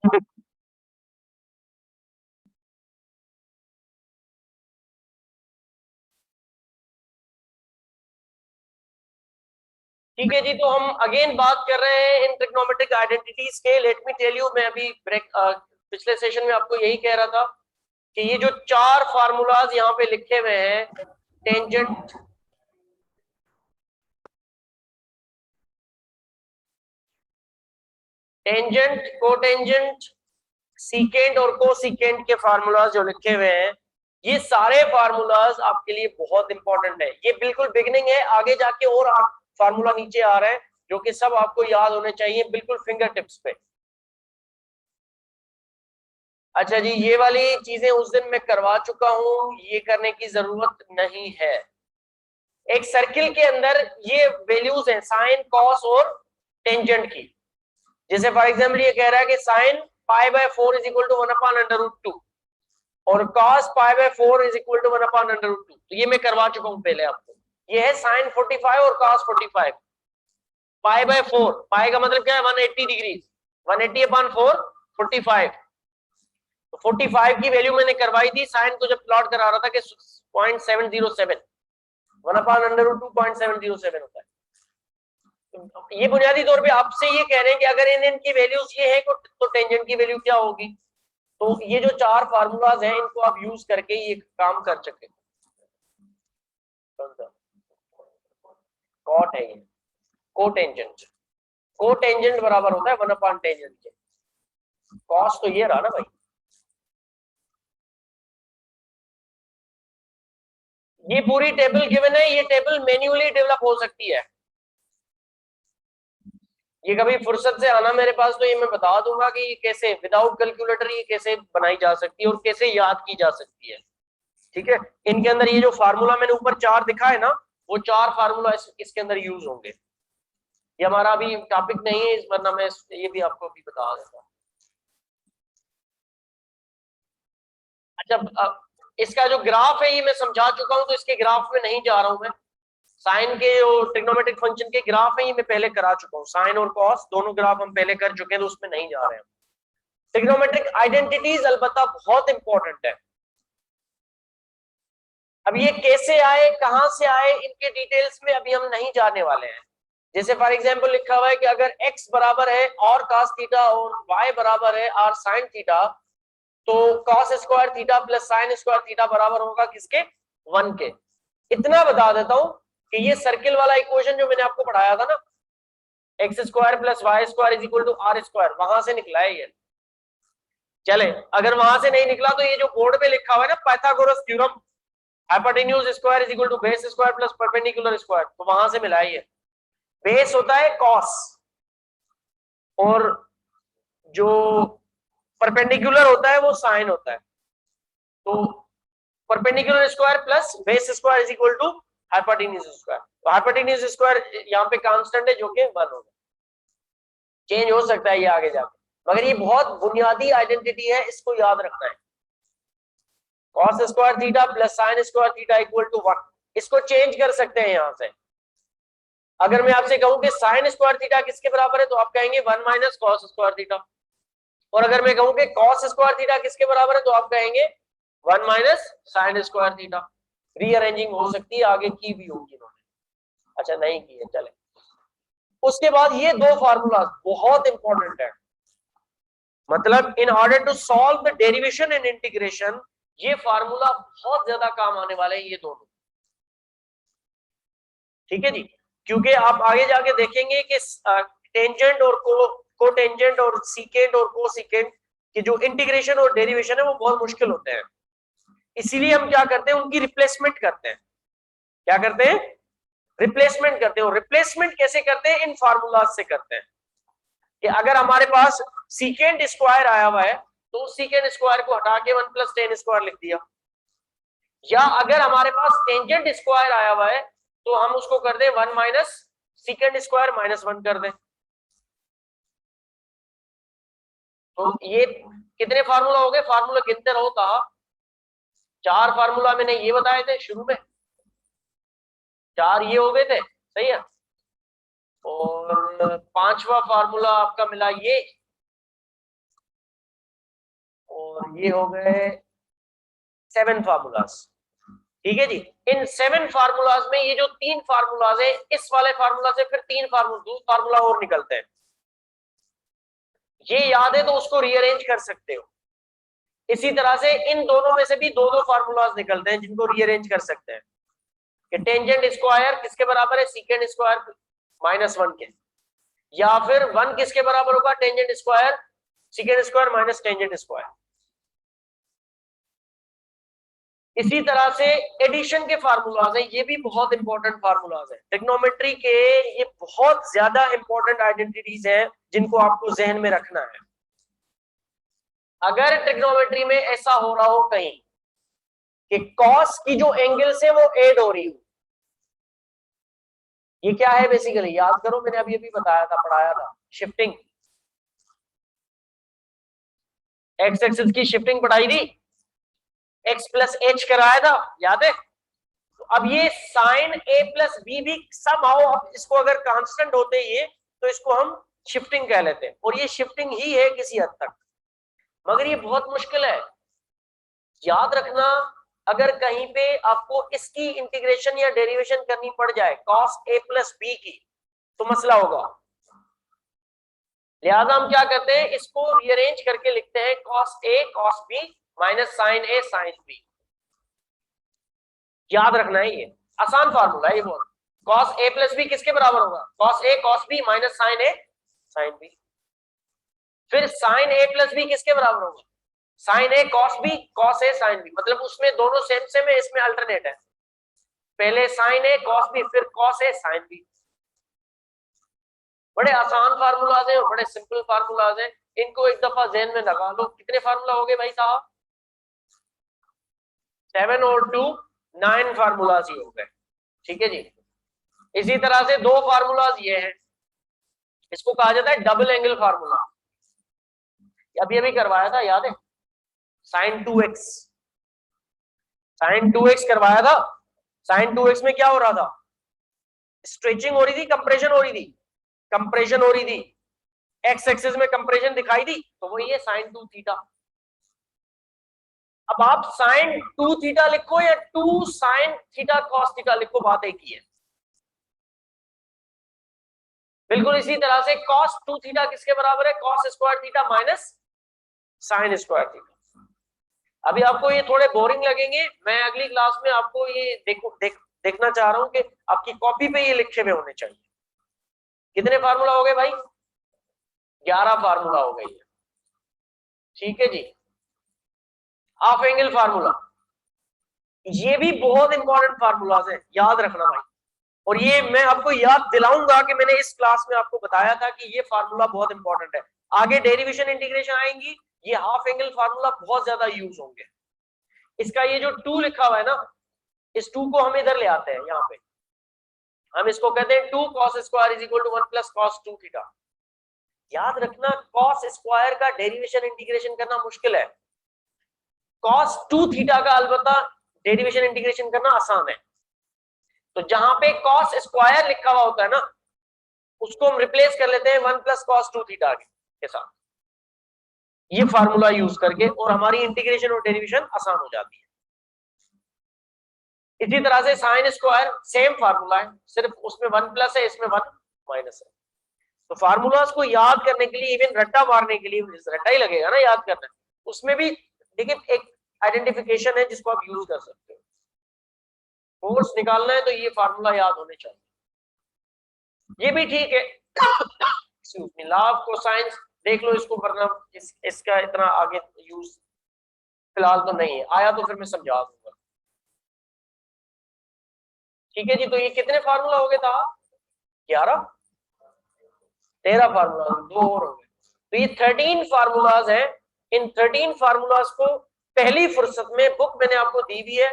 ठीक है जी, तो हम अगेन बात कर रहे हैं इन ट्रिग्नोमेट्रिक आइडेंटिटीज के। लेट मी टेल यू, मैं अभी ब्रेक पिछले सेशन में आपको यही कह रहा था कि ये जो चार फार्मूलाज यहाँ पे लिखे हुए हैं, टेंजेंट, टेंजेंट, कोटेंजेंट, सीकेंट और कोसीकेंट के फार्मूलाज जो लिखे हुए हैं, ये सारे फार्मूलाज आपके लिए बहुत इंपॉर्टेंट है। ये बिल्कुल बिगिनिंग है, आगे जाके और फार्मूला नीचे आ रहे हैं जो कि सब आपको याद होने चाहिए बिल्कुल फिंगर टिप्स पे। अच्छा जी, ये वाली चीजें उस दिन मैं करवा चुका हूं, ये करने की जरूरत नहीं है। एक सर्किल के अंदर ये वैल्यूज हैं साइन, कॉस और टेंजेंट की। जैसे फॉर एग्जाम्पल ये कह रहा है कि sine pi by 4 is equal to 1/√2 और cos pi by 4 is equal to 1/√2। तो ये मैं करवा चुका हूं पहले आपको। ये है साइन 45 और cos 45। पाई बाय 4, पाई का मतलब क्या है 180 डिग्री, 180/4 45। तो 45 की वैल्यू मैंने करवाई थी साइन को जब प्लॉट करा रहा था कि 0.707, 1/√2 0.707 होता है। ये बुनियादी तौर पे आपसे ये कह रहे हैं कि अगर इनकी वैल्यूज ये है तो टेंजेंट की वैल्यू क्या होगी। तो ये जो चार फार्मूलाज हैं इनको आप यूज करके ये काम कर सके। कॉट है ये, कोटेंजेंट, कोटेंजेंट बराबर होता है 1/टेंजेंट के। कॉस तो ये रहा ना भाई, ये पूरी टेबल गिवन है। ये टेबल मैन्युअली डेवलप हो सकती है, ये कभी फुर्सत से आना मेरे पास तो ये मैं बता दूंगा कि ये कैसे विदाउट कैलकुलेटर ये कैसे बनाई जा सकती है और कैसे याद की जा सकती है। ठीक है, इनके अंदर ये जो फार्मूला मैंने ऊपर चार दिखा है ना, वो चार फार्मूला इसके अंदर यूज होंगे। ये हमारा अभी टॉपिक नहीं है, वरना मैं ये भी आपको अभी बता देता। अच्छा, इसका जो ग्राफ है ये मैं समझा चुका हूं, तो इसके ग्राफ में नहीं जा रहा हूं मैं। साइन के जो ट्रिग्नोमेट्रिक फंक्शन के ग्राफ है ये मैं पहले करा चुका हूँ, साइन और कॉस दोनों ग्राफ हम पहले कर चुके हैं, तो उसमें नहीं जा रहे हैं। ट्रिग्नोमेट्रिक आइडेंटिटीज अलबत्ता बहुत इंपॉर्टेंट है। अब ये कैसे आए, कहां से आए, इनके डिटेल्स में अभी हम नहीं जाने वाले हैं। जैसे फॉर एग्जांपल लिखा हुआ है कि अगर x बराबर है और cos थीटा और y बराबर है r sin थीटा, तो cos square theta plus sin square theta बराबर होगा किसके, 1 के। इतना बता देता हूं कि ये सर्किल वाला इक्वेशन जो मैंने आपको पढ़ाया था ना, x square plus y square is equal to r square, वहां से निकला है ये। चले, अगर वहां से नहीं निकला तो ये जो बोर्ड पे लिखा हुआ है ना Pythagoras theorem, hypotenuse square is equal to base square plus perpendicular square, तो वहां से मिला है ये। बेस होता है कॉस और जो परपेंडिकुलर होता है वो साइन होता है। तो perpendicular square plus base square is equal to hypotenuse square. तो हाइपोटेन्यूज स्क्वायर यहाँ पे कांस्टेंट है जो कि 1 होगा, चेंज हो सकता है ये आगे जाके, मगर ये बहुत बुनियादी आइडेंटिटी है, इसको याद रखना है। cos square theta plus sin square theta equal to 1, इसको चेंज कर सकते हैं यहां से। अगर मैं आपसे कहूं कि sin स्क्वायर थीटा किसके बराबर है, तो आप कहेंगे 1 माइनस cos स्क्वायर थीटा। और अगर मैं कहूं कि cos स्क्वायर थीटा किसके बराबर है, तो आप कहेंगे 1 minus sin square theta. Rearranging हो सकती है, आगे की भी होगी इन्होंने, अच्छा नहीं की है, चले। उसके बाद ये दो फार्मूला बहुत इंपॉर्टेंट है, मतलब in order to solve the derivation and integration, ये फार्मूला बहुत ज्यादा काम आने वाले हैं ये दोनों। ठीक है जी, क्योंकि आप आगे जाके देखेंगे कि टेंजेंट और कोटेंजेंट और सीकेंट और कोसीकेंट के जो इंटीग्रेशन और डेरिवेशन है वो बहुत मुश्किल होते हैं। इसीलिए हम क्या करते हैं, उनकी रिप्लेसमेंट करते हैं। क्या करते हैं, रिप्लेसमेंट करते हैं। और रिप्लेसमेंट कैसे करते हैं, इन फार्मूला से करते हैं। कि अगर हमारे पास सीकेंट स्क्वायर आया हुआ है तो सीकेंट स्क्वायर को हटा के 1 प्लस टेन स्क्वायर लिख दिया, या अगर हमारे पास टेंजेंट स्क्वायर आया हुआ है तो हम उसको कर दें 1 माइनस सीकेंट स्क्वायर माइनस 1 कर दें। तो ये कितने फार्मूला हो गए, फार्मूला गिनते रहो था। 4 फार्मूला मैंने ये बताए थे शुरू में, 4 ये हो गए थे, सही है। और 5वां फार्मूला आपका मिला ये, और ये हो गए 7 फार्मूलाज। ठीक है जी। इन 7 फार्मूलाज में ये जो 3 फार्मूलाज है, इस वाले फार्मूला से फिर 3 फार्मूला और निकलते हैं। ये याद है तो उसको रीअरेंज कर सकते हो। इसी तरह से इन दोनों में से भी 2-2 फार्मूलाज निकलते हैं जिनको रीअरेंज कर सकते हैं कि टेंजेंट स्क्वायर किसके बराबर है, सीकेंड स्क्वायर -1 के, या फिर 1 किसके बराबर होगा, tangent square secant square minus tangent square. इसी तरह से एडिशन के फार्मूलाज हैं, ये भी बहुत इंपॉर्टेंट फार्मूलाज हैं ट्रिग्नोमेट्री के। ये बहुत ज्यादा इंपॉर्टेंट आइडेंटिटीज हैं जिनको आपको जहन में रखना है। अगर ट्रिग्नोमेट्री में ऐसा हो रहा हो कहीं कि कॉस की जो एंगल्स है वो ऐड हो रही हो, ये क्या है बेसिकली, याद करो मैंने अभी अभी बताया था, पढ़ाया था, शिफ्टिंग। एक्स एक्सिस की शिफ्टिंग पढ़ाई थी, x प्लस एच कराया था, याद है। तो अब ये साइन a प्लस बी भी समहाउ, अब इसको अगर कांस्टेंट होते ये तो इसको हम शिफ्टिंग कह लेते हैं, और ये शिफ्टिंग ही है किसी हद तक, मगर ये बहुत मुश्किल है। याद रखना, अगर कहीं पे आपको इसकी इंटीग्रेशन या डेरिवेशन करनी पड़ जाए cos a प्लस बी की, तो मसला होगा। लिहाजा हम क्या करते हैं, इसको रीअरेंज करके लिखते हैं cos a cos b minus sin a sin b। याद रखना है, ये आसान फार्मूला है ये बहुत। cos a प्लस बी किसके बराबर होगा, cos a cos b minus sin a sin b। फिर sin a प्लस बी किसके बराबर होगा, sin a cos b cos a sin b, मतलब उसमें दोनों सेम सेम है, इसमें अल्टरनेट है, पहले sin a cos b फिर cos a sin b। बड़े आसान फार्मूलाज हैं और बड़े सिंपल फार्मूलाज हैं, इनको एक दफा जहन में लगा लो। कितने फार्मूला हो गए भाई साहब, 7 और 2 9 फार्मूलाज ही हो गए। ठीक है जी। इसी तरह से 2 फार्मूलाज ये हैं, इसको कहा जाता है डबल एंगल फार्मूला, अभी अभी करवाया था, याद है, sin 2x, sin 2x करवाया था। sin 2x में क्या हो रहा था, स्ट्रेचिंग हो रही थी, कंप्रेशन हो रही थी, कंप्रेशन हो रही थी, एक्स एक्सिस में कंप्रेशन दिखाई दी, तो वही है sin 2 थीटा। अब आप sin 2 थीटा लिखो या 2 sin थीटा cos थीटा लिखो, बात एक ही है। बिल्कुल इसी तरह से cos 2 थीटा किसके बराबर है, cos square theta minus sin square theta. अभी आपको ये थोड़े बोरिंग लगेंगे, मैं अगली क्लास में आपको ये देखना चाह रहा हूं कि आपकी कॉपी पे ये लिखे हुए होने चाहिए। कितने फार्मूला हो गए भाई, 11 फार्मूला हो गई है। ठीक है जी। हाफ एंगल फार्मूला, ये भी बहुत इंपॉर्टेंट फार्मूलाज है, याद रखना भाई। और ये मैं आपको याद दिलाऊंगा कि मैंने इस क्लास में आपको बताया था कि ये फार्मूला बहुत इंपॉर्टेंट है। आगे डेरिवेशन इंटीग्रेशन आएंगी, ये हाफ एंगल फार्मूला बहुत ज्यादा यूज होंगे। इसका ये जो 2 लिखा हुआ है ना, इस 2 को हम इधर ले आते हैं, यहाँ पे हम इसको कहते हैं 2 cos square is equal to 1 plus cos 2 theta. याद रखना, cos स्क्वायर का डेरिवेशन इंटीग्रेशन करना मुश्किल है, cos 2 थीटा का अलबत्ता डेरिवेशन इंटीग्रेशन करना आसान है। तो जहां पे cos स्क्वायर लिखा हुआ होता है ना, उसको हम रिप्लेस कर लेते हैं 1 प्लस cos 2 थीटा के साथ, ये फार्मूला यूज करके, और हमारी इंटीग्रेशन और डेरिवेशन आसान हो जाती है। इसी तरह से साइन स्क्वायर सेम फार्मूला है, सिर्फ उसमें 1 प्लस है, इसमें 1 माइनस है। तो फार्मूलाज को याद करने के लिए, इवन रट्टा मारने के लिए, रट्टा ही लगेगा ना याद करना, उसमें भी देखिए एक आइडेंटिफिकेशन है जिसको आप यूज कर सकते हो। फोर्स निकालना है तो ये फार्मूला याद होने चाहिए, ये भी ठीक है। Excuse me, law of cosines देख लो इसको, वरना इसका इतना आगे यूज फिलहाल तो नहीं है, आया तो फिर मैं समझा दूंगा। ठीक है जी। तो ये कितने फार्मूला हो गए था, 11, 13 फार्मूला, 2 और हो गए, तो ये 13 फार्मूलाज हैं। इन 13 फार्मूलाज को पहली फुर्सत में, बुक मैंने आपको दी भी है,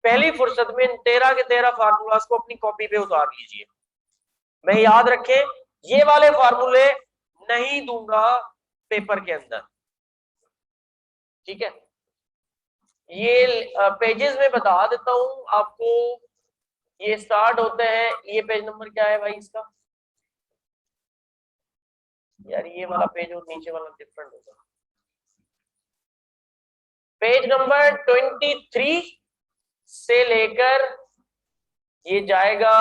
पहली फुर्सत में इन 13 के 13 फार्मूलाज को अपनी कॉपी पे उतार लीजिए। मैं याद रखें, ये वाले फार्मूले नहीं दूंगा पेपर के अंदर, ठीक है। ये पेजेस में बता देता हूं आपको, ये स्टार्ट होते हैं, ये पेज नंबर क्या है भाई इसका, यार ये वाला पेज और नीचे वाला डिफरेंट होगा, पेज नंबर 23 से लेकर ये जाएगा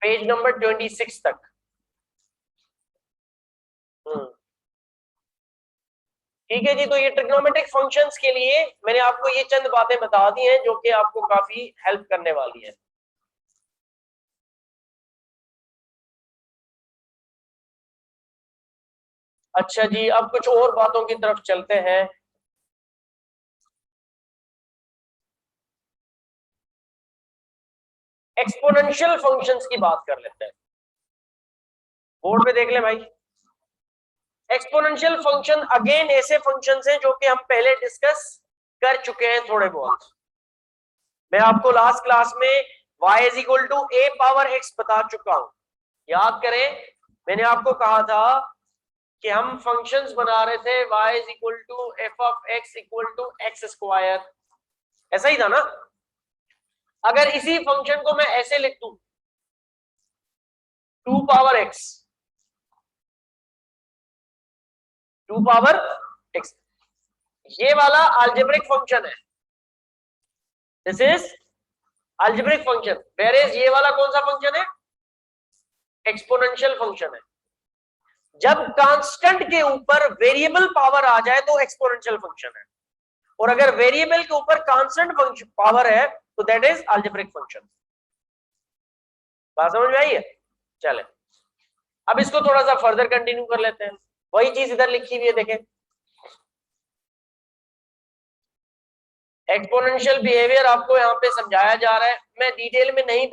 पेज नंबर 26 तक। ठीक है जी। तो ये ट्रिग्नोमेट्रिक फंक्शंस के लिए मैंने आपको ये चंद बातें बता दी हैं जो कि आपको काफी हेल्प करने वाली है। अच्छा जी, अब कुछ और बातों की तरफ चलते हैं। एक्सपोनेंशियल फंक्शंस की बात कर लेते हैं। बोर्ड पे देख ले भाई। एक्सपोनेंशियल फंक्शन अगेन ऐसे फंक्शंस हैं जो कि हम पहले डिस्कस कर चुके हैं थोड़े बहुत। मैं आपको लास्ट क्लास में y is equal to a power x बता चुका हूं। याद करें, मैंने आपको कहा था कि हम फंक्शंस बना रहे थे y is equal to f of x equal to x square. ऐसा ही था ना। अगर इसी फंक्शन को मैं ऐसे लिख दूं 2 पावर x, 2 पावर x, ये वाला अलजेब्रिक फंक्शन है। This is algebraic function. Where is ये वाला कौन सा फंक्शन है? एक्सपोनेंशियल फंक्शन है। जब कांस्टेंट के ऊपर वेरिएबल पावर आ जाए तो एक्सपोनेंशियल फंक्शन है, और अगर वेरिएबल के ऊपर कांस्टेंट पावर है तो दैट इज अलजेब्रिक फंक्शन। बात समझ में आई है? चले, अब इसको थोड़ा सा फर्दर कंटिन्यू कर लेते हैं। वही चीज इधर लिखी हुई है, देखें। एक्सपोनेंशियल बिहेवियर आपको यहाँ पे समझाया जा रहा है। मैं डिटेल में नहीं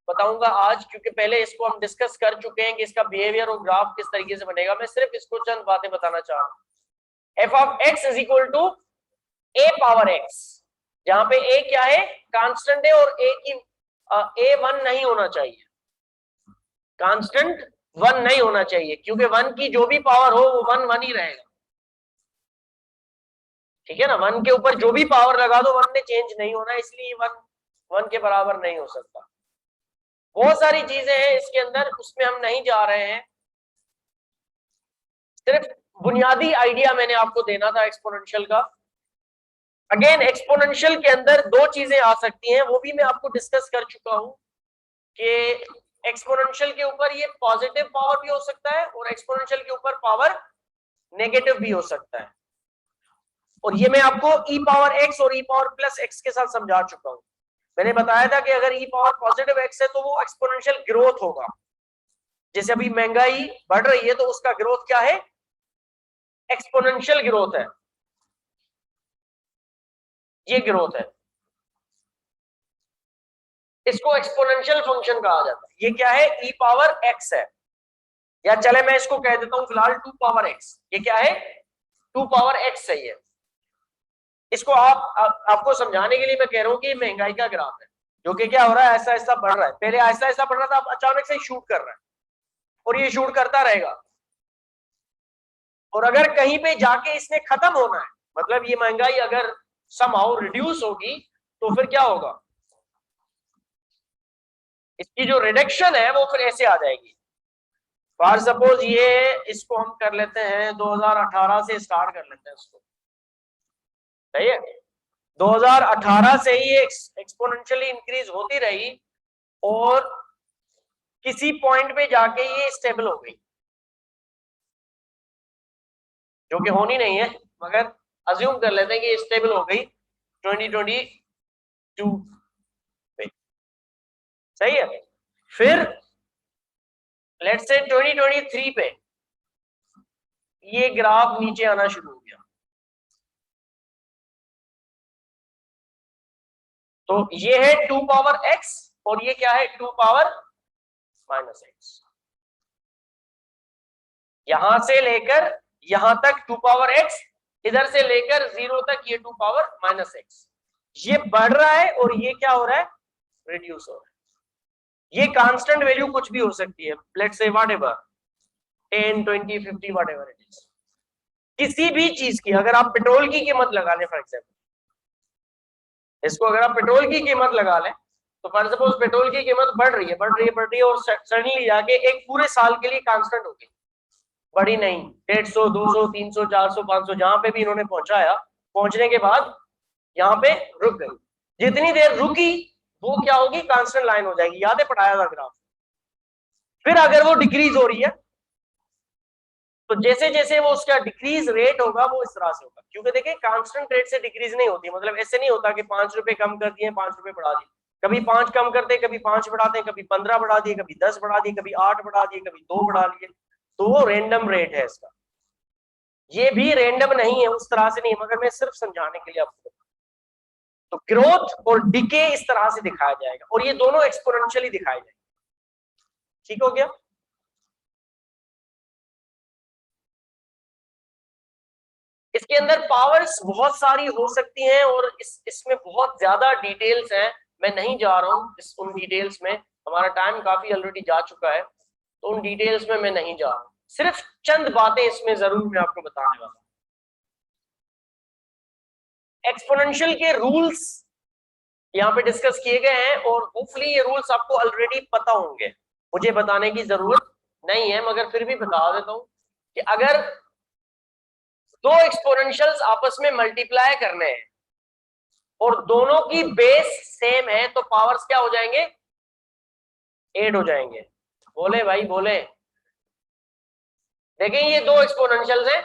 बताऊंगा आज, क्योंकि पहले इसको हम डिस्कस कर चुके हैं कि इसका बिहेवियर और ग्राफ किस तरीके से बनेगा। मैं सिर्फ इसको चंद बातें बताना चाह रहा हूं। F of x is equal to a power x, जहां पे ए क्या है? कांस्टेंट है, और ए की ए 1 नहीं होना चाहिए। कांस्टेंट 1 नहीं होना चाहिए, क्योंकि 1 की जो भी पावर हो वो 1 1 ही रहेगा। ठीक है ना। 1 के ऊपर जो भी पावर लगा दो 1 ने चेंज नहीं होना, इसलिए 1 1 के बराबर नहीं हो सकता। बहुत सारी चीजें हैं इसके अंदर, उसमें हम नहीं जा रहे हैं। सिर्फ बुनियादी आइडिया मैंने आपको देना था एक्सपोनेंशियल का। अगेन एक्सपोनेंशियल के अंदर दो चीजें आ सकती हैं, वो भी मैं आपको डिस्कस कर चुका हूं कि एक्सपोनेंशियल के ऊपर ये पॉजिटिव पावर भी हो सकता है और एक्सपोनेंशियल के ऊपर पावर नेगेटिव भी हो सकता है। और ये मैं आपको ई पावर एक्स और ई पावर प्लस एक्स के साथ समझा चुका हूं। मैंने बताया था कि अगर ई पावर पॉजिटिव एक्स है तो वो एक्सपोनेंशियल ग्रोथ होगा। जैसे अभी महंगाई बढ़ रही है तो उसका ग्रोथ क्या है? एक्सपोनेंशियल ग्रोथ है। ये ग्रोथ है, इसको एक्सपोनेंशियल फंक्शन कहा जाता है। ये क्या है? ई पावर एक्स है, या चले मैं इसको कह देता हूं फिलहाल 2 पावर एक्स। ये क्या है? 2 पावर एक्स है ये। इसको आपको समझाने के लिए मैं कह रहा हूं कि महंगाई का ग्राफ है, जो कि क्या हो रहा है? ऐसा ऐसा बढ़ रहा है। पहले ऐसा ऐसा बढ़ रहा था, अब अचानक से शूट कर रहा है, और ये शूट करता रहेगा। और अगर कहीं पे जाके इसने खत्म होना है, मतलब ये महंगाई अगर समहाउ रिड्यूस होगी, तो फिर क्या होगा? इसकी जो रिडक्शन है वो फिर ऐसे आ जाएगी। फॉर सपोज ये, इसको हम कर लेते हैं 2018 से स्टार्ट कर लेते हैं इसको। सही है। 2018 से ही एक्सपोनेंशियली इंक्रीज होती रही, और किसी पॉइंट पे जाके ये स्टेबल हो गई, जो कि होनी नहीं है, मगर अज्यूम कर लेते हैं कि स्टेबल हो गई 2022 पे। सही है। फिर लेट्स से 2023 पे ये ग्राफ नीचे आना शुरू हो गया। तो ये है 2 पावर एक्स, और ये क्या है? 2 पावर माइनस एक्स। यहां से लेकर यहां तक 2 पावर एक्स, इधर से लेकर 0 तक ये 2 पावर माइनस एक्स। ये बढ़ रहा है और ये क्या हो रहा है? रिड्यूस हो रहा है। ये कांस्टेंट वैल्यू कुछ भी हो सकती है, let's say whatever 10 20 50 whatever it is. किसी भी चीज की, अगर आप पेट्रोल की कीमत लगा लें फॉर एग्जांपल, इसको अगर आप पेट्रोल की कीमत लगा लें, तो फॉर सपोज पेट्रोल की कीमत बढ़ रही है और सडनली जाके एक पूरे साल के लिए कांस्टेंट होगी, बढ़ी नहीं, 150, 200, 300, 400, 500 जहां पे भी इन्होंने पहुंचाया, पहुंचने के बाद यहाँ पे रुक गई। जितनी देर रुकी वो क्या होगी, कांस्टेंट लाइन हो जाएगी। याद है पढ़ाया था ग्राफ। फिर अगर वो डिक्रीज हो रही है तो जैसे जैसे वो उसका डिक्रीज रेट होगा वो इस तरह से होगा, क्योंकि देखिए कांस्टेंट रेट से डिक्रीज नहीं होती, मतलब ऐसे नहीं होता कि 5 रुपए कम कर दिए 5 रुपए बढ़ा दिए, कभी 5 कम करते, कभी 5 बढ़ाते, कभी 15 बढ़ा दिए, कभी 10 बढ़ा दिए, कभी 8 बढ़ा दिए, कभी 2 बढ़ा लिए, तो वो रैंडम रेट है इसका। ये भी रैंडम नहीं है, उस तरह से नहीं, मगर मैं सिर्फ समझाने के लिए आपको, तो ग्रोथ और डिके इस तरह से दिखाया जाएगा और ये दोनों एक्सपोनेंशियली दिखाए जाएंगे। ठीक हो गया। इसके अंदर पावर्स बहुत सारी हो सकती हैं और इसमें बहुत ज्यादा डिटेल्स हैं, मैं नहीं जा रहा हूं उन डिटेल्स में, हमारा टाइम काफी ऑलरेडी जा चुका है, तो उन डिटेल्स में मैं नहीं जा रहा हूं, सिर्फ चंद बातें इसमें जरूर मैं आपको बताने वाला हूं। एक्सपोनेंशियल के रूल्स यहाँ पे डिस्कस किए गए हैं और होपफुली ये रूल्स आपको ऑलरेडी पता होंगे, मुझे बताने की जरूरत नहीं है, मगर फिर भी बता देता हूं कि अगर दो एक्सपोनेंशियल्स आपस में मल्टीप्लाई करने हैं और दोनों की बेस सेम है तो पावर्स क्या हो जाएंगे, 8 हो जाएंगे। बोले भाई बोले। देखें ये दो एक्सपोनेंशियल्स हैं,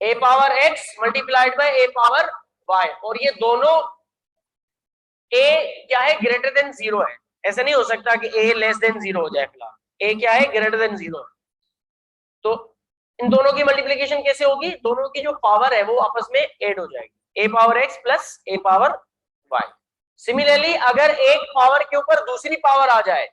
a power x multiplied by a power y, और ये दोनों a क्या है, ग्रेटर देन 0 है। ऐसा नहीं हो सकता कि a लेस देन 0 हो जाए, फिलहाल a क्या है, ग्रेटर देन 0। तो इन दोनों की मल्टीप्लिकेशन कैसे होगी, दोनों की जो पावर है वो आपस में ऐड हो जाएगी, a power x plus a power y। Similarly अगर एक पावर के ऊपर दूसरी पावर आ जाए,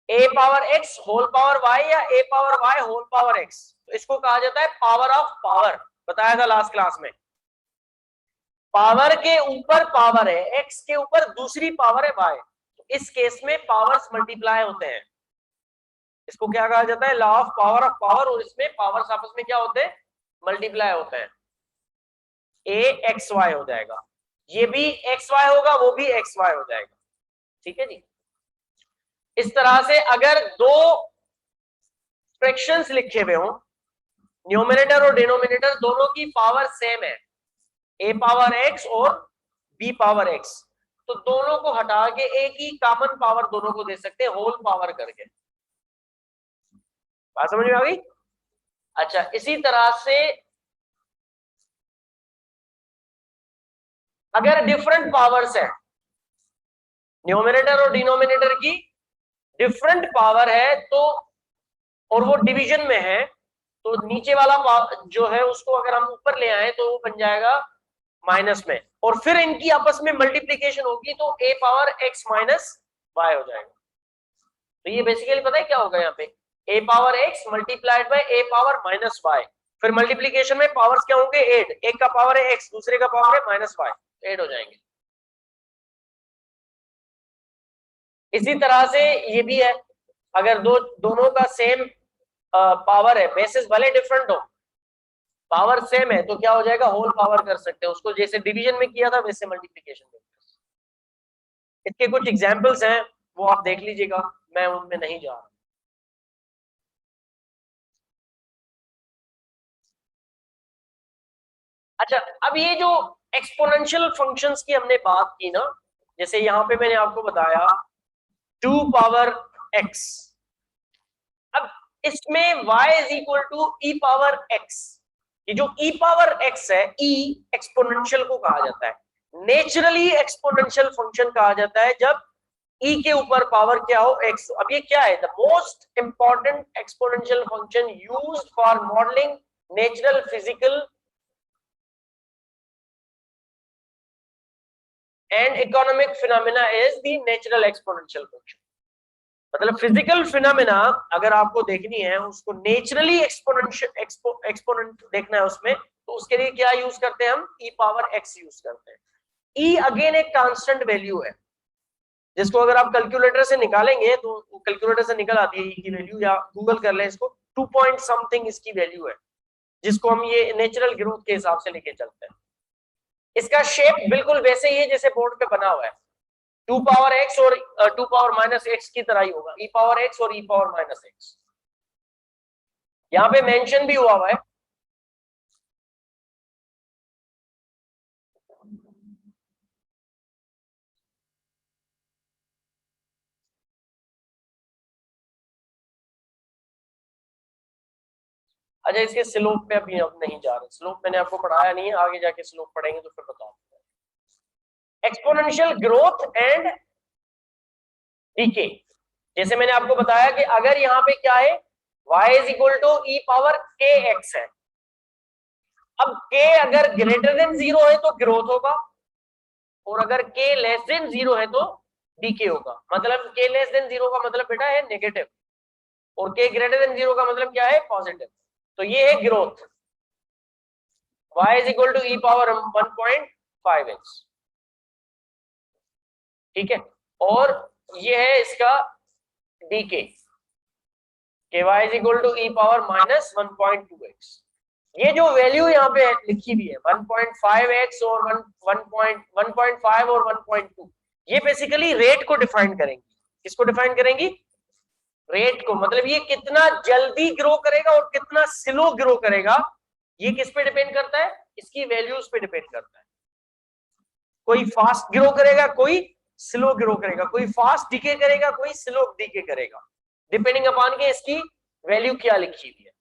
a power x whole power y या a power y whole power x, तो इसको कहा जाता है पावर ऑफ पावर, बताया था लास्ट क्लास में। पावर के ऊपर पावर है, x के ऊपर दूसरी पावर है y, तो इस केस में पावर्स मल्टीप्लाई होते हैं, इसको क्या कहा जाता है, लॉ ऑफ पावर, और इसमें पावर्स आपस में क्या होते हैं, मल्टीप्लाई होते हैं, a एक्स वाई हो जाएगा, ये भी एक्स वाई होगा, वो भी एक्स वाई हो जाएगा। ठीक है जी। इस तरह से अगर दो फ्रैक्शंस लिखे हुए हो, न्यूमरेटर और डिनोमिनेटर दोनों की पावर सेम है, a पावर x और b पावर x, तो दोनों को हटा के एक ही कॉमन पावर दोनों को दे सकते हैं, होल पावर करके। बात समझ में आ गई। अच्छा, इसी तरह से अगर डिफरेंट पावर्स है, न्यूमरेटर और डिनोमिनेटर की डिफरेंट पावर है, तो और वो डिवीजन में है, तो नीचे वाला जो है उसको अगर हम ऊपर ले आए तो वो बन जाएगा माइनस में, और फिर इनकी आपस में मल्टीप्लीकेशन होगी तो a power x minus y हो जाएगा। तो ये बेसिकली पता है क्या होगा, यहाँ पे a power x multiplied by a power minus y, फिर मल्टीप्लीकेशन में पावर्स क्या होंगे, 8, एक का पावर है x, दूसरे का पावर है माइनस y, 8 हो जाएंगे। इसी तरह से ये भी है, अगर दोनों का सेम पावर है, बेसिस भले डिफरेंट हो, पावर सेम है, तो क्या हो जाएगा, होल पावर कर सकते हैं उसको, जैसे डिवीजन में किया था वैसे मल्टीप्लिकेशन में। इसके कुछ एग्जांपल्स हैं, वो आप देख लीजिएगा, मैं उनमें नहीं जा रहा। अच्छा, अब ये जो एक्सपोनेंशियल फंक्शंस की हमने बात की ना, जैसे यहाँ पे मैंने आपको बताया 2 पावर x, अब इसमें y is equal to e power x, ये जो e पावर x है, e एक्सपोनेंशियल को कहा जाता है, नेचुरली एक्सपोनेंशियल फंक्शन कहा जाता है जब e के ऊपर पावर क्या हो, x। अब ये क्या है, the most important exponential function used for modelling natural physical and economic phenomena is the natural exponential function. मतलब फिजिकल फिनोमेना अगर आपको देखनी है, उसको नेचुरली एक्सपोनेंट देखना है उसमें, तो उसके लिए क्या यूज करते हैं हम, e पावर x यूज करते हैं। e अगेन एक कांस्टेंट वैल्यू है, जिसको अगर आप कैलकुलेटर से निकालेंगे तो कैलकुलेटर से निकल आती है e की वैल्यू, या गूगल कर लें इसको, 2 पॉइंट समथिंग इसकी वैल्यू है, जिसको हम ये नेचुरल ग्रोथ के हिसाब से लेके चलते हैं। इसका शेप बिल्कुल वैसे ही है जैसे बोर्ड पे बना हुआ है, 2 पावर x और 2 पावर माइनस x की तरह ही होगा, e पावर x और e पावर माइनस x। यहाँ पे मेंशन भी हुआ है। अच्छा, इसके स्लोप पे अभी हम नहीं जा रहे, स्लोप मैंने आपको पढ़ाया नहीं है, आगे जाके स्लोप पढ़ेंगे तो फिर बताऊंगा। एक्सपोनेंशियल ग्रोथ एंड डीके, जैसे मैंने आपको बताया कि अगर यहाँ पे क्या है, y is equal to e power k x है। अब k अगर ग्रेटर देन 0 है तो ग्रोथ होगा, और अगर k लेस देन 0 है तो डीके होगा। मतलब k लेस देन 0 का मतलब बेटा है नेगेटिव, और k ग्रेटर देन 0 का मतलब क्या है, पॉजिटिव। तो ये है growth, y is equal to e power 1.5x, ठीक है। और ये है इसका डीके, के y is equal to e power minus 1.2x। ये जो वैल्यू यहाँ पे लिखी हुई है 1.5x और 1.5 और 1.2, ये बेसिकली रेट को डिफाइन करेंगी। किसको डिफाइन करेंगी, रेट को। मतलब ये कितना जल्दी ग्रो करेगा और कितना स्लो ग्रो करेगा, ये किस पे डिपेंड करता है, इसकी वैल्यूज पे डिपेंड करता है। कोई फास्ट ग्रो करेगा, कोई स्लो ग्रो करेगा, कोई फास्ट डीके करेगा, कोई स्लो डीके करेगा, डिपेंडिंग अपॉन के इसकी वैल्यू क्या लिखी हुई है।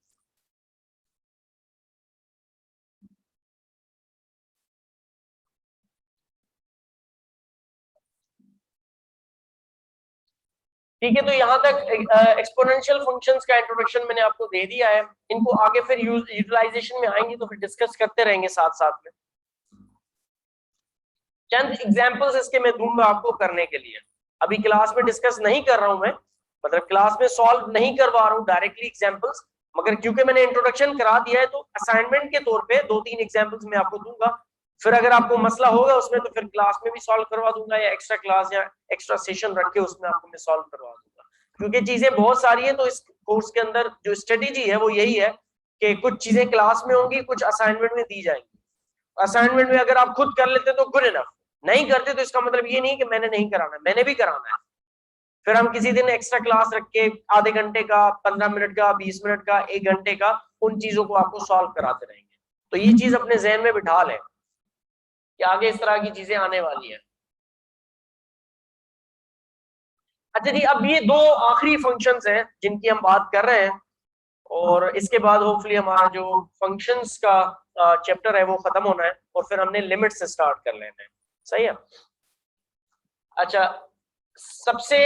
ठीक है, तो यहां तक एक्सपोनेंशियल फंक्शंस का इंट्रोडक्शन मैंने आपको दे दिया है। इनको आगे फिर यूटिलाइजेशन में आएंगे तो फिर डिस्कस करते रहेंगे साथ साथ में। चंद एग्जांपल्स इसके मैं दूंगा आपको करने के लिए, अभी क्लास में डिस्कस नहीं कर रहा हूं मैं, मतलब क्लास में सॉल्व नहीं करवा रहा हूं डायरेक्टली एग्जांपल्स, मगर क्योंकि मैंने इंट्रोडक्शन करा दिया है तो असाइनमेंट के तौर पे 2-3 एग्जांपल्स मैं आपको दूंगा। फिर अगर आपको मसला होगा उसमें तो फिर क्लास में भी सॉल्व करवा दूंगा, या एक्स्ट्रा क्लास या एक्स्ट्रा सेशन रख के उसमें आपको मैं सॉल्व करवा दूंगा। क्योंकि चीजें बहुत सारी है, तो इस कोर्स के अंदर जो स्ट्रेटेजी है वो यही है कि कुछ चीजें क्लास में होंगी, कुछ असाइनमेंट में दी जाएंगी। असाइनमेंट में अगर आप खुद कर लेते तो गुड इनफ, नहीं करते तो इसका मतलब ये नहीं कि मैंने नहीं कराना, मैंने भी कराना है। फिर हम किसी दिन एक्स्ट्रा क्लास रख के आधे घंटे का, 15 मिनट का, 20 मिनट का, 1 घंटे का उन चीजों को आपको सॉल्व कराते रहेंगे। तो ये चीज अपने जहन में बिठा लें कि आगे इस तरह की चीजें आने वाली है। अच्छा जी, अब ये दो आखिरी फंक्शंस हैं जिनकी हम बात कर रहे हैं, और इसके बाद होपफुली हमारा जो फंक्शंस का चैप्टर है वो खत्म होना है, और फिर हमने लिमिट से स्टार्ट कर लेना है। सही है। अच्छा, सबसे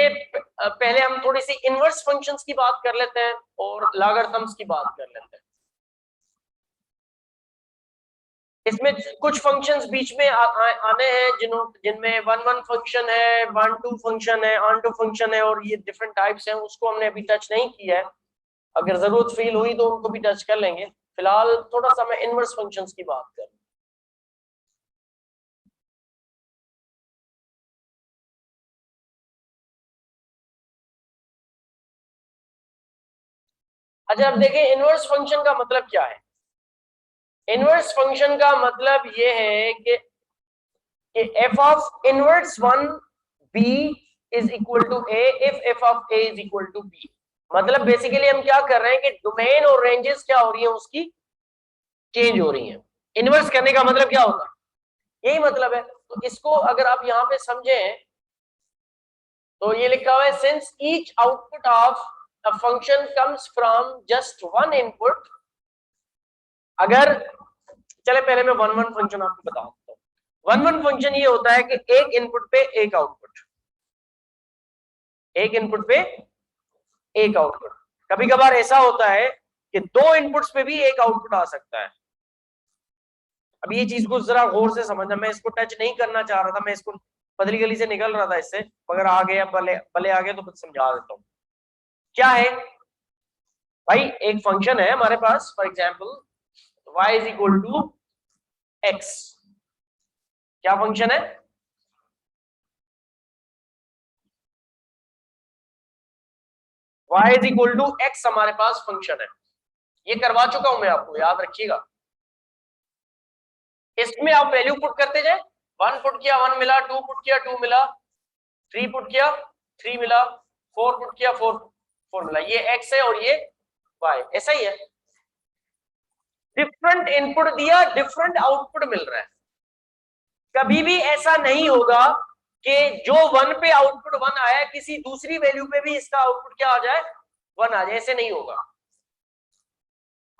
पहले हम थोड़ी सी इनवर्स फंक्शंस की बात कर लेते हैं और लॉगरिथम्स की बात कर लेते हैं। इसमें कुछ फंक्शंस बीच में आने हैं जिनमें 1-1 फंक्शन है, 1-2 फंक्शन है, ऑन टू फंक्शन है, और ये डिफरेंट टाइप्स हैं, उसको हमने अभी टच नहीं किया है। अगर जरूरत फील हुई तो उनको भी टच कर लेंगे। फिलहाल थोड़ा सा मैं इनवर्स फंक्शंस की बात करूं। अच्छा, अब देखें इनवर्स फंक्शन का मतलब क्या है। इनवर्स फंक्शन का मतलब ये है कि f of inverse 1 b is equal to a if f of a is equal to b। मतलब बेसिकली हम क्या कर रहे हैं कि डोमेन और रेंजेस क्या हो रही है, उसकी चेंज हो रही है। इनवर्स करने का मतलब क्या होगा, यही मतलब है। तो इसको अगर आप यहाँ पे समझें तो ये लिखा हुआ है since each output of a function comes from just one input. अगर चले पहले मैं 1-1 फंक्शन आपको बता देता हूँ। 1-1 फंक्शन ये होता है कि एक इनपुट पे एक आउटपुट, एक इनपुट पे एक आउटपुट। कभी कभार ऐसा होता है कि दो इनपुट्स पे भी एक आउटपुट आ सकता है। अब ये चीज को जरा गौर से समझना, मैं इसको टच नहीं करना चाह रहा था, मैं इसको पतली गली से निकल रहा था इससे, मगर आ गया, भले भले आ गया तो कुछ समझा देता हूँ। क्या है भाई, एक फंक्शन है हमारे पास, for example y is equal to x. क्या फंक्शन है, y is equal to x हमारे पास फंक्शन है। ये करवा चुका हूं मैं आपको, याद रखिएगा। इसमें आप वैल्यू पुट करते जाए, 1 पुट किया 1 मिला, 2 पुट किया 2 मिला, 3 पुट किया 3 मिला, 4 पुट किया 4 मिला। ये x है और ये y, ऐसा ही है। डिफरेंट इनपुट दिया, डिफरेंट आउटपुट मिल रहा है। कभी भी ऐसा नहीं होगा कि जो 1 पे आउटपुट 1 आया किसी दूसरी वैल्यू पे भी इसका आउटपुट क्या आ जाए, 1 आ जाए, ऐसे नहीं होगा।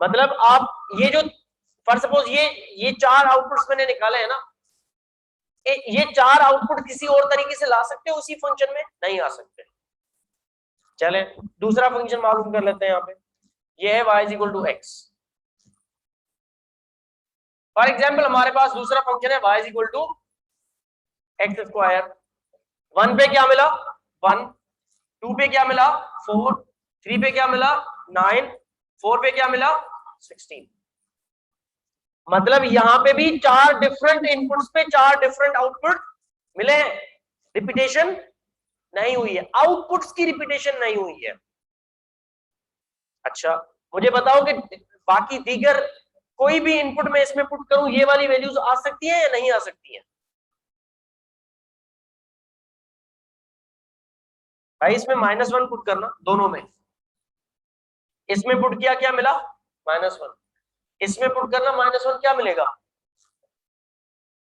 मतलब आप ये जो फॉर सपोज ये 4 आउटपुट्स मैंने निकाले हैं ना, ये 4 आउटपुट किसी और तरीके से ला सकते हो उसी फंक्शन में, नहीं आ सकते। चले दूसरा फंक्शन मालूम कर लेते हैं। यहाँ पे ये है y equal to x. For example हमारे पास दूसरा फंक्शन है y equal to x square. 1 पे क्या मिला 1, 2 पे क्या मिला 4, 3 पे क्या मिला 9, 4 पे क्या मिला 16। मतलब यहां पे भी 4 डिफरेंट इनपुट्स पे 4 डिफरेंट आउटपुट मिले हैं। रिपीटेशन नहीं हुई है, आउटपुट्स की रिपीटेशन नहीं हुई है। अच्छा मुझे बताओ कि बाकी दीगर कोई भी इनपुट में इसमें पुट करूं ये वाली वैल्यूज आ सकती है या नहीं आ सकती है? भाई इसमें -1 पुट करना दोनों में, इसमें पुट किया क्या मिला -1, इसमें पुट करना -1 क्या मिलेगा,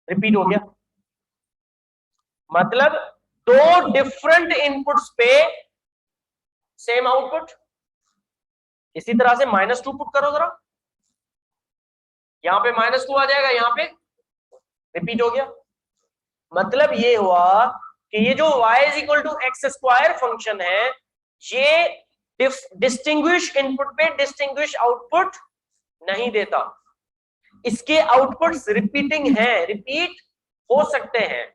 रिपीट हो गया। मतलब दो डिफरेंट इनपुट्स पे सेम आउटपुट। इसी तरह से -2 पुट करो जरा, यहां पे -2 आ जाएगा, यहां पे रिपीट हो गया। मतलब ये हुआ कि ये जो y is equal to x square function है ये डिस्टिंग्विश इनपुट पे डिस्टिंग्विश आउटपुट नहीं देता। इसके आउटपुट्स रिपीटिंग हैं, रिपीट हो सकते हैं,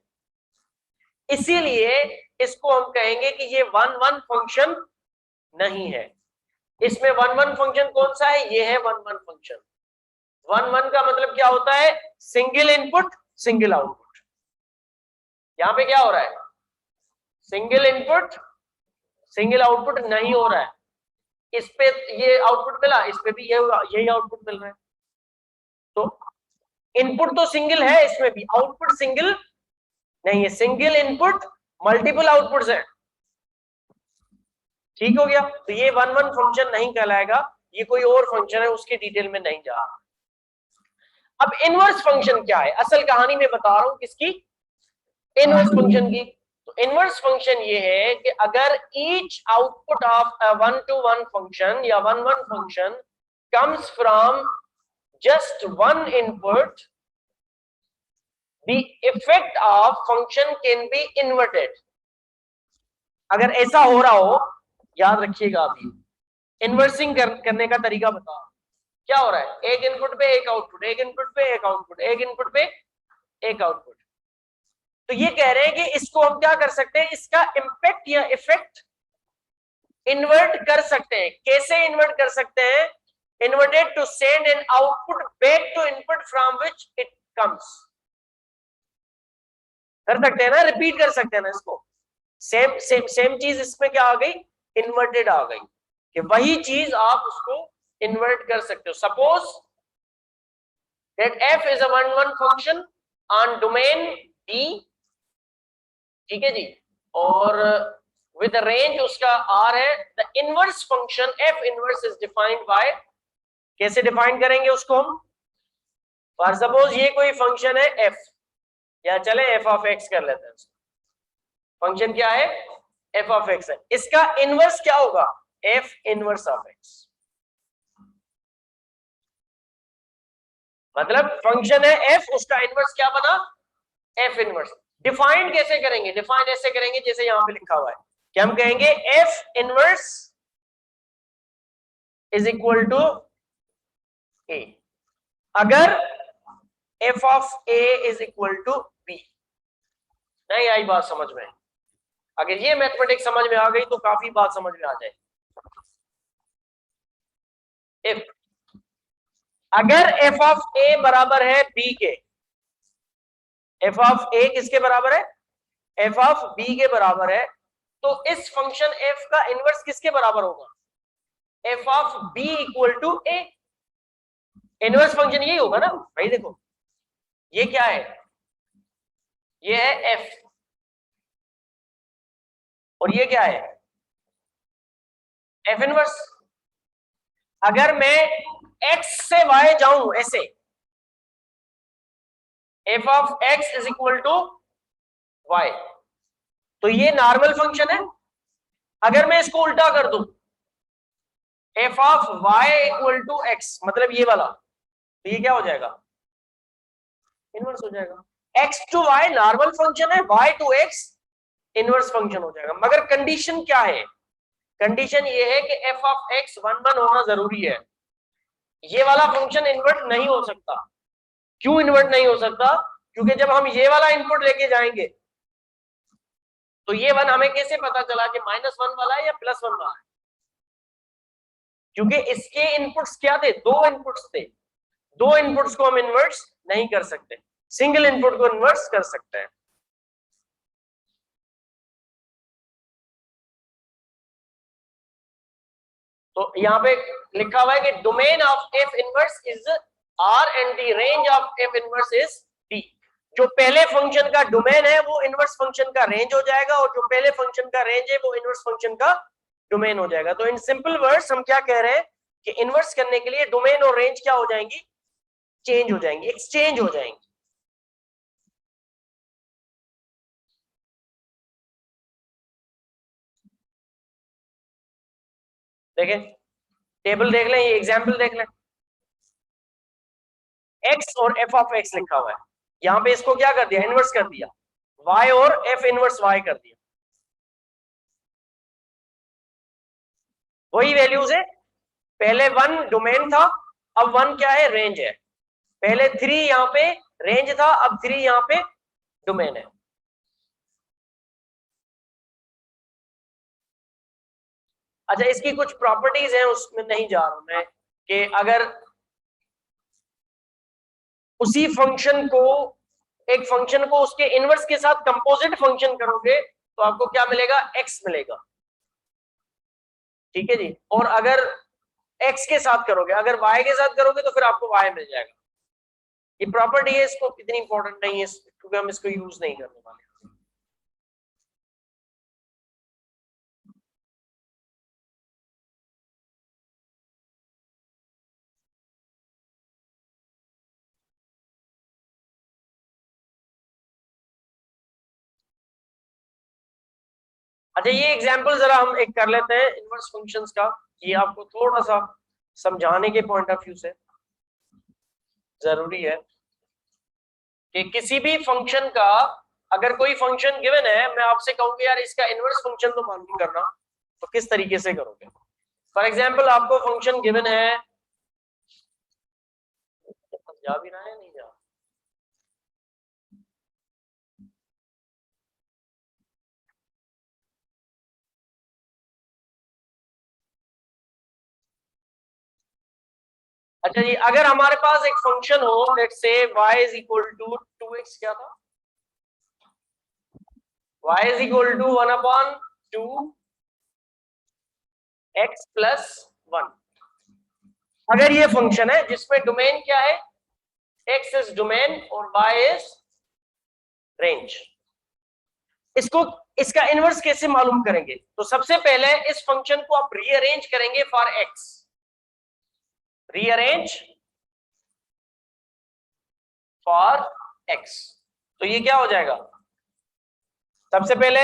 इसीलिए इसको हम कहेंगे कि ये 1-1 फंक्शन नहीं है। इसमें 1-1 फंक्शन कौन सा है, ये है 1-1 फंक्शन। 1-1 का मतलब क्या होता है, सिंगल इनपुट सिंगल आउटपुट। यहां पे क्या हो रहा है, सिंगल इनपुट सिंगल आउटपुट नहीं हो रहा है। इस पे ये आउटपुट मिला, इस पे भी यही आउटपुट मिल रहा है। तो इनपुट तो सिंगल है, इसमें भी आउटपुट सिंगल नहीं है। सिंगल इनपुट मल्टीपल आउटपुट्स है। ठीक हो गया। तो ये 1-1 फंक्शन नहीं कहलाएगा, ये कोई और फंक्शन है, उसके डिटेल में नहीं जा रहा। अब इनवर्स फंक्शन क्या है, असल कहानी में बता रहा हूं किसकी, इनवर्स फंक्शन की। तो इनवर्स फंक्शन ये है कि अगर each output of a 1-to-1 function या 1-1 function comes from just one input, the effect of function can be inverted. अगर ऐसा हो रहा हो, याद रखिएगा, अभी इन्वर्सिंग करने का तरीका बता। क्या हो रहा है, एक इनपुट पे एक आउटपुट, एक इनपुट पे एक आउटपुट, एक इनपुट पे एक आउटपुट। तो ये कह रहे हैं कि इसको हम क्या कर सकते हैं, इसका इंपैक्ट या इफेक्ट इन्वर्ट कर सकते हैं। कैसे इन्वर्ट कर सकते हैं, inverted to send an output back to input from which it comes. कर सकते हैं ना, रिपीट कर सकते हैं ना इसको। सेम सेम सेम चीज इसमें क्या आ गई, इन्वर्टेड आ गई, कि वही चीज आप उसको इन्वर्ट कर सकते हो। Suppose that f is a 1-1 function on domain D, ठीक है जी, और विद रेंज उसका R है। The inverse function f inverse is defined by, कैसे डिफाइन करेंगे उसको हम, फॉर सपोज ये कोई फंक्शन है f, या चले f ऑफ x कर लेते हैं। फंक्शन क्या है, f ऑफ x है, इसका इनवर्स क्या होगा, f इनवर्स ऑफ x। मतलब फंक्शन है f, उसका इनवर्स क्या बना, f इनवर्स। डिफाइन कैसे करेंगे, डिफाइन ऐसे करेंगे जैसे यहां पे लिखा हुआ है कि हम कहेंगे f inverse is equal to a, अगर f of a is equal to b। नहीं आई बात समझ में, अगर ये मैथमेटिक्स समझ में आ गई तो काफी बात समझ में आ जाए। इफ अगर f ऑफ a बराबर है b के, f ऑफ a किसके बराबर है, f ऑफ b के बराबर है, तो इस फंक्शन f का इनवर्स किसके बराबर होगा, f of b equal to a। Inverse function यही होगा ना भाई। देखो ये क्या है, ये है f, और ये क्या है f इनवर्स। अगर मैं x से y जाऊं ऐसे, f of x is equal to y, तो ये नॉर्मल फंक्शन है। अगर मैं इसको उल्टा कर दूं, f of y equal to x, मतलब ये वाला, तो ये क्या हो जाएगा, इनवर्स हो जाएगा। x to y normal function है, y to x inverse function हो जाएगा। मगर कंडीशन क्या है, कंडीशन ये है कि f ऑफ x 1 होना जरूरी है। ये वाला फंक्शन इन्वर्ट नहीं हो सकता। क्यों इन्वर्ट नहीं हो सकता, क्योंकि जब हम ये वाला इनपुट लेके जाएंगे तो ये 1 हमें कैसे पता चला कि -1 वाला है या +1 वाला है, क्योंकि इसके इनपुट्स क्या थे, 2 इनपुट्स थे। 2 इनपुट्स को हम इन्वर्ट्स नहीं कर सकते, सिंगल इनपुट को इन्वर्ट्स कर सकते हैं। तो यहाँ पे लिखा हुआ है कि domain of F inverse is R and the range of F inverse is D. जो पहले फंक्शन का डोमेन है वो इनवर्स फंक्शन का रेंज हो जाएगा, और जो पहले फंक्शन का रेंज है वो इनवर्स फंक्शन का डोमेन हो जाएगा। तो इन सिंपल वर्ड्स हम क्या कह रहे हैं कि इनवर्स करने के लिए डोमेन और रेंज क्या हो जाएंगी, चेंज हो जाएंगी, एक्सचेंज हो जाएंगी। देखें, टेबल देख लें, ये एग्जाम्पल देख लें। एक्स और एफ ऑफ एक्स लिखा हुआ है, यहाँ पे इसको क्या कर दिया, इनवर्स कर दिया, y और f इनवर्स y कर दिया। वही वैल्यूज है, पहले 1 डोमेन था, अब 1 क्या है, रेंज है। पहले 3 यहाँ पे रेंज था, अब 3 यहाँ पे डोमेन है। अच्छा, इसकी कुछ प्रॉपर्टीज हैं, उसमें नहीं जा रहा हूं मैं, कि अगर उसी फंक्शन को, एक फंक्शन को उसके इनवर्स के साथ कंपोजिट फंक्शन करोगे तो आपको क्या मिलेगा, x मिलेगा। ठीक है जी। और अगर x के साथ करोगे, अगर y के साथ करोगे तो फिर आपको y मिल जाएगा। ये प्रॉपर्टी है, इसको इतनी इंपॉर्टेंट नहीं है क्योंकि हम इसको यूज नहीं करने वाले। अच्छा, ये एग्जांपल जरा हम एक कर लेते हैं इनवर्स फंक्शंस का, ये आपको थोड़ा सा समझाने के पॉइंट ऑफ व्यू से जरूरी है कि किसी भी फंक्शन का, अगर कोई फंक्शन गिवन है, मैं आपसे कहूंगी यार इसका इनवर्स फंक्शन तो मालूम करना, तो किस तरीके से करोगे। फॉर एग्जांपल आपको फंक्शन गिवन है, जा भी रहा है नहीं जा, अच्छा जी, अगर हमारे पास एक फंक्शन हो, let's say y is equal to 2x, क्या था, y is equal to 1/2x plus 1। अगर ये फंक्शन है जिसमें डोमेन क्या है, x इज डोमेन और y इज रेंज, इसको, इसका इनवर्स कैसे मालूम करेंगे, तो सबसे पहले इस फंक्शन को आप रीअरेंज करेंगे for x, rearrange for x, तो ये क्या हो जाएगा, सबसे पहले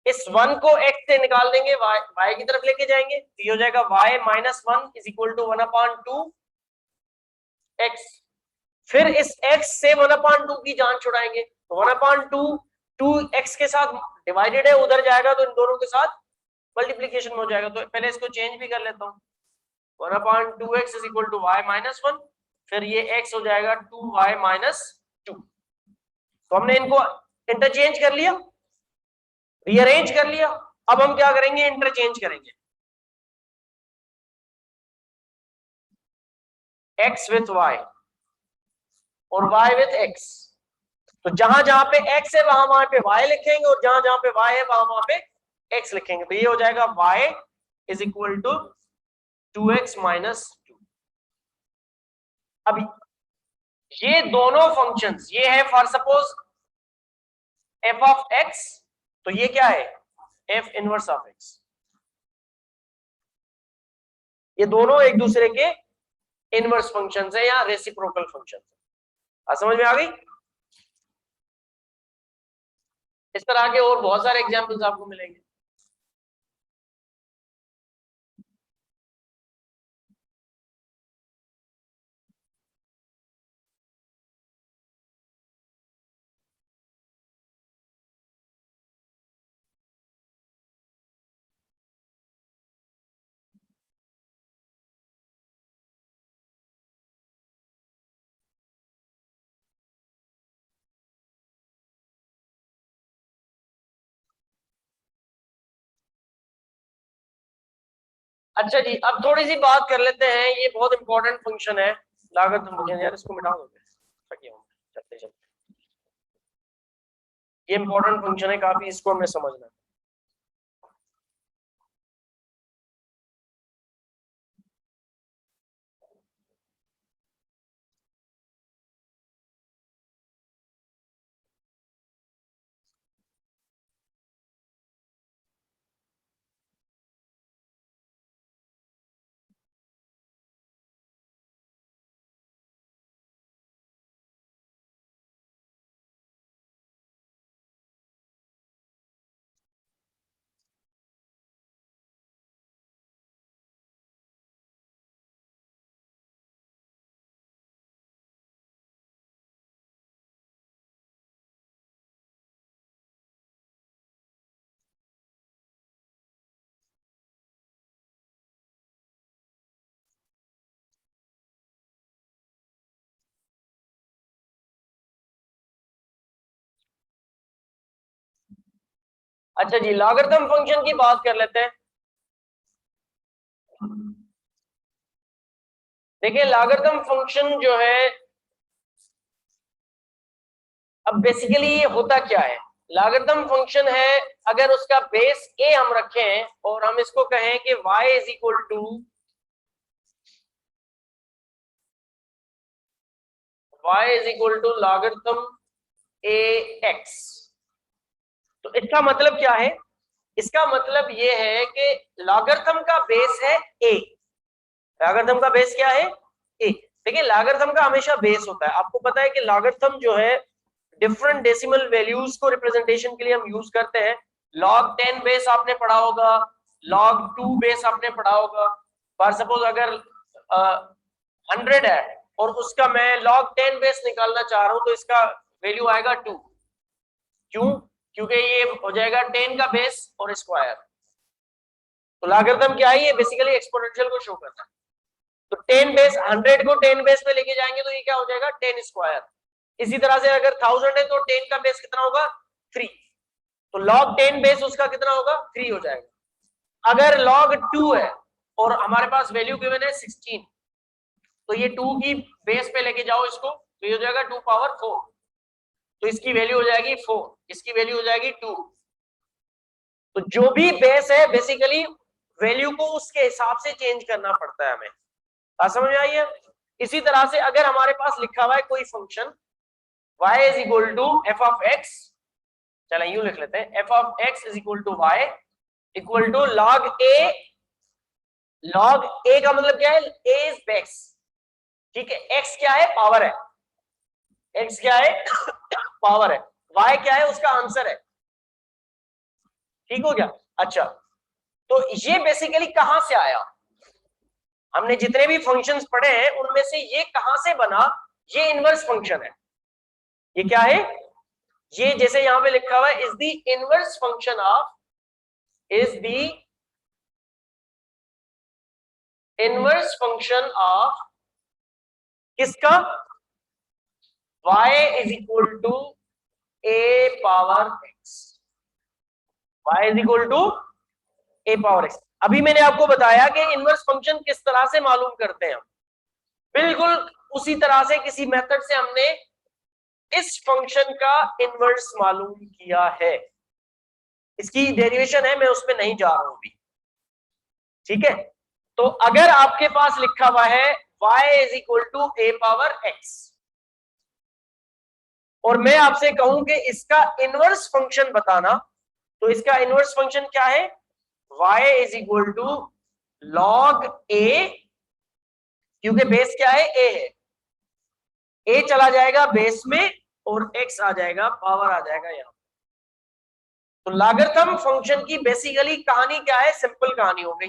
इस 1 को x से निकाल देंगे, y की तरफ लेके जाएंगे, तो ये हो जाएगा y minus 1 is equal to 1/2 x। फिर इस x से 1/2 की जान छुड़ाएंगे, तो 1/2 2x के साथ डिवाइडेड है, उधर जाएगा तो इन दोनों के साथ मल्टीप्लीकेशन हो जाएगा। तो पहले इसको चेंज भी कर लेता हूँ, 1/2x is equal to y minus 1, फिर ये x हो जाएगा 2y माइनस 2। तो हमने इनको इंटरचेंज कर लिया, रीअरेंज कर लिया। अब हम क्या करेंगे, इंटरचेंज करेंगे x विथ y और y विथ x। तो जहां जहां पे x है वहां वहां पे y लिखेंगे, और जहां जहां पे y है वहां वहां पे x लिखेंगे। तो ये हो जाएगा y is equal to 2x minus 2। अब ये दोनों फंक्शंस, ये है for suppose f of x, तो ये क्या है, f इनवर्स ऑफ x। ये दोनों एक दूसरे के इनवर्स फंक्शन है या रेसिप्रोकल फंक्शन है। समझ में आ गई? इस तरह के और बहुत सारे एग्जाम्पल्स आपको मिलेंगे। अच्छा जी, अब थोड़ी सी बात कर लेते हैं, ये बहुत इंपॉर्टेंट फंक्शन है लागत फंक्शन। यार इसको मिटा दोगे? चलते चलते, ये इंपॉर्टेंट फंक्शन है काफी, इसको हमें समझना है। अच्छा जी, लॉगरिथम फंक्शन की बात कर लेते हैं। देखिए लॉगरिथम फंक्शन जो है, अब बेसिकली ये होता क्या है? लॉगरिथम फंक्शन है, अगर उसका बेस a हम रखें और हम इसको कहें कि y is equal to logarithm ax, तो इसका मतलब क्या है? इसका मतलब ये है कि लॉगरिथम का बेस है a। लॉगरिथम का बेस क्या है? a। देखिए लॉगरिथम का हमेशा बेस होता है। आपको पता है कि लॉगरिथम जो है डिफरेंट डेसिमल वैल्यूज को रिप्रेजेंटेशन के लिए हम यूज करते हैं। log 10 बेस आपने पढ़ा होगा, log 2 बेस आपने पढ़ा होगा। फॉर सपोज अगर 100 है और उसका मैं log 10 बेस निकालना चाह रहा हूं, तो इसका वैल्यू आएगा 2। क्यों? क्योंकि ये हो जाएगा 10 का बेस और स्क्वायर। तो लॉगरिथम क्या है? ये बेसिकली एक्सपोनेंशियल को शो करता है। तो 10 बेस 100 को 10 बेस पे लेके जाएंगे तो ये क्या हो जाएगा? 10 स्क्वायर। इसी तरह से अगर 1000 है तो 10 का बेस कितना होगा? 3। तो log 10 बेस उसका कितना होगा? 3 हो जाएगा। अगर log 2 है और हमारे पास वैल्यू गिवन है 16, तो ये 2 की बेस पे लेके जाओ इसको, तो ये हो जाएगा 2 पावर 4। तो इसकी वैल्यू हो जाएगी 4, इसकी वैल्यू हो जाएगी 2। तो जो भी बेस है बेसिकली वैल्यू को उसके हिसाब से चेंज करना पड़ता है हमें। बात समझ में आई है? इसी तरह से अगर हमारे पास लिखा हुआ है कोई function y is equal to f of x, चलो यूं लिख लेते हैं, f of x is equal to y equal to log a. Log a का मतलब क्या है? ए इज बेस, ठीक है। एक्स क्या है? पावर है। एक्स क्या है? पावर है। वाई क्या है? उसका आंसर है। ठीक हो गया? अच्छा, तो ये बेसिकली कहां से आया? हमने जितने भी फंक्शंस पढ़े हैं उनमें से ये कहां से बना? ये इनवर्स फंक्शन है। ये क्या है? ये जैसे यहां पे लिखा हुआ है, is the inverse function of, is the inverse function of किसका? y is equal to a power x। y is equal to a power x। अभी मैंने आपको बताया कि इनवर्स फंक्शन किस तरह से मालूम करते हैं हम। बिल्कुल उसी तरह से किसी मेथड से हमने इस फंक्शन का इनवर्स मालूम किया है। इसकी डेरिवेशन है, मैं उसमें नहीं जा रहा हूं अभी, ठीक है। तो अगर आपके पास लिखा हुआ है y is equal to a power x और मैं आपसे कहूं कि इसका इनवर्स फंक्शन बताना, तो इसका इनवर्स फंक्शन क्या है? y is equal to log a, क्योंकि बेस क्या है, a है, a चला जाएगा बेस में और x आ जाएगा, पावर आ जाएगा यहां। तो लॉगरिथम फंक्शन की बेसिकली कहानी क्या है, सिंपल कहानी हो गई।